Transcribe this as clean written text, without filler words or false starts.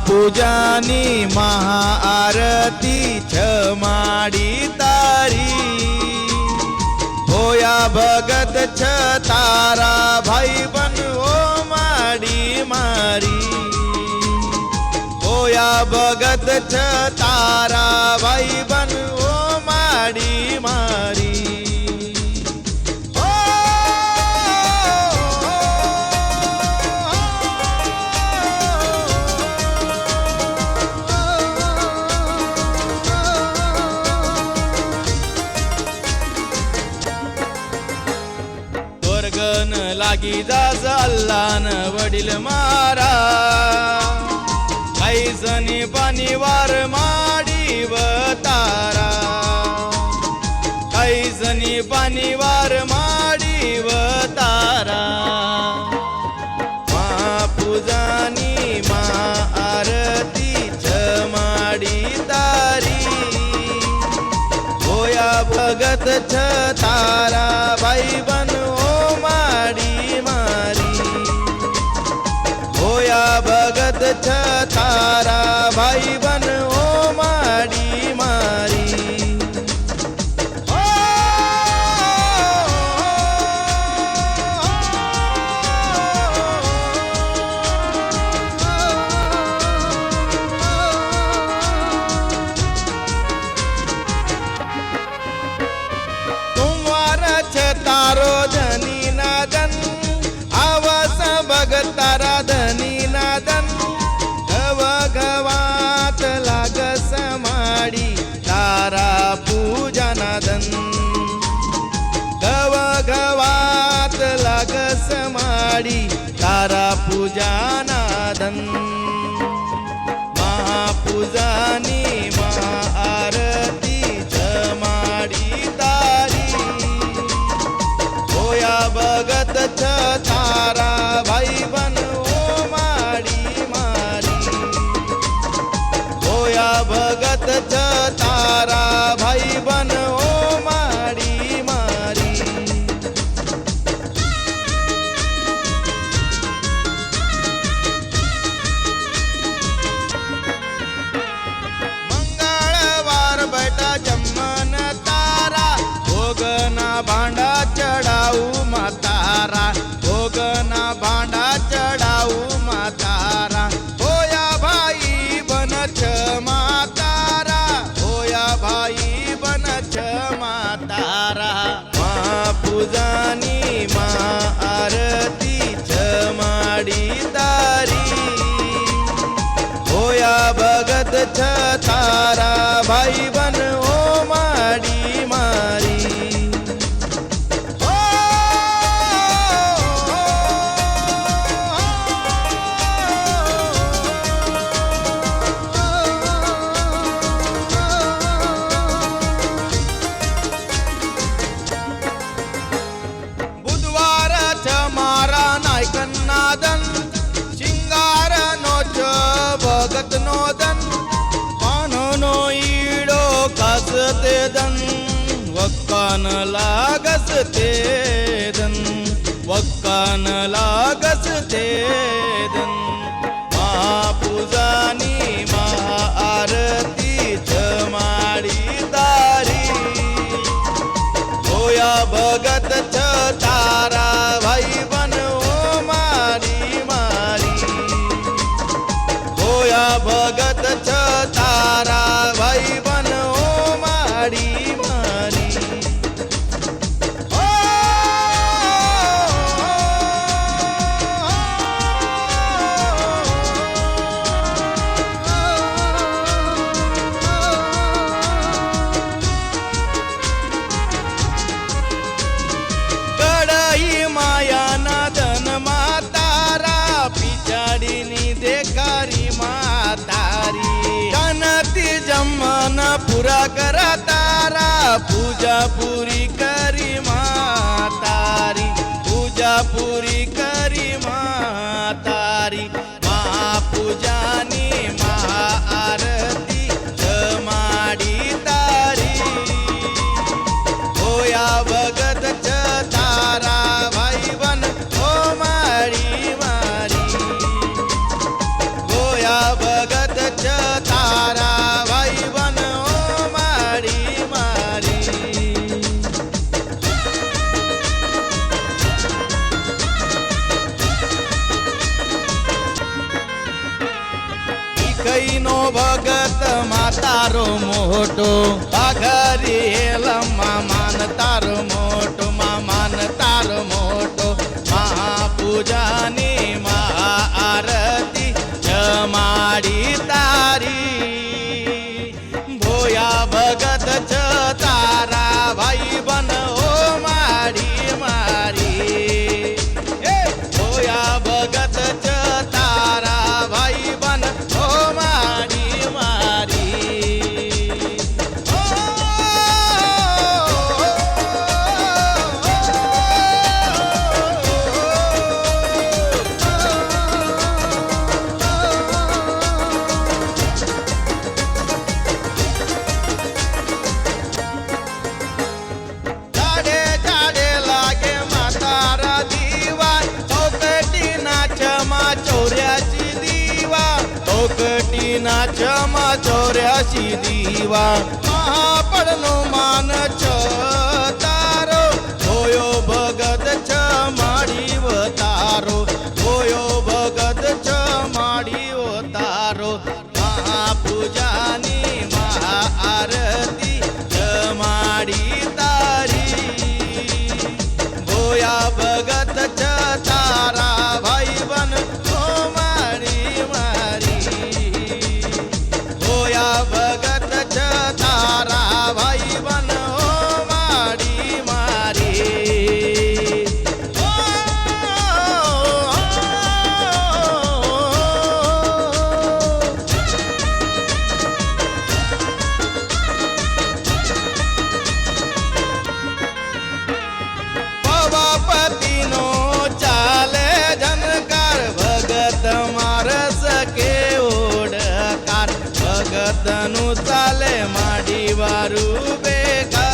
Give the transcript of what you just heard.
महापूजानी महाआरती छमाडी तारी होया भगत छ तारा भाई बन ओ माडी मारी होया भगत छ तारा भाई बन ओ माडी मारी वर्गन लागी जाज अल्लान वडील मारा कैसनी पाणीवार माडी तारा कैसनी पाणीवार माडी तारा महापूजानी महाआरती छमाडी तारी होया भगत छ तारा भाई बन माडी मारी होया भगत छ तारा भाई बन ओ माडी मारी तुमवार छ तारो धनी नादन आवास भगतारा धनी नादन गव गवात लागस माडी तारा पूजा नादन गव गवात लागस माडी तारा पूजा नादन महापूजानी महाआरती छमाडी तारी होया भगत छ तारा भाई बन ओ माडी मारी होया भगत छ तारा भाई बन ओ माडी मारी मंगळवार बैठा जम्मन तारा भोगना भांडा चढ़ाऊ मातारा भोगना भांडा चढ़ाऊ मातारा होया भाई बन छ मातारा होया भाई बन छ मातारा महापूजानी महाआरती छमाडी तारी होया भगत छ तारा भाई बन ओ माडी मारी नादन शिंगार नोच भगत नोदन पानो ईडो कसते दन वक्कान लागस ते दन वक्कान लागस ते दन महापूजानी महाआरती छमाडी तारी होया भगत छ तारा भाई बन होया भगत छ तारा भाई बन ओ माडी मारी कडाई माया नादन मातारा पिछाडीनी देखारी मातारी जनती जम्मन पुरा करा तारा पूजा पूरी करी मातारी पूजा पूरी करी मातारी महापूजानी महाआरती छमाडी तारी होया भगत छ तारा भाई बन ओ माडी मारी होया भगत મોટો અઘરી હેલમાં માન તારો મોટો માન તારો મોટો મહાપૂજાની મહાઆરતી જમાડી તારી ભોયા ભગત જ તારા ભાઈ બન ઓ મારી મારી એ ભોયા ભગત જ તારા ભાઈ બન ઓ મારી મારી ઓ, જાડે જાડે લાગે માતારા દીવા ચોકટીના છમાં 84 દીવા ચોકટીના છમાં 84 દીવા મહાપળનો માન છ તારો હોયો ભગત છ માડી વતારો હોયો ભગત છ માડી વતારો મહાપૂજાની મહાઆરતી જમાડી તારી ભોયા ભગત છ તારા ભાઈ બન ઓ મારી મારી ભોયા ભગત છ તારા ભાઈ બન ઓ મારી મારી ઓ, પતિનો ચાલે જનકાર ભગત મારસ કે ઓડકાર ભગતનું ચાલે માડી વારું બેકાર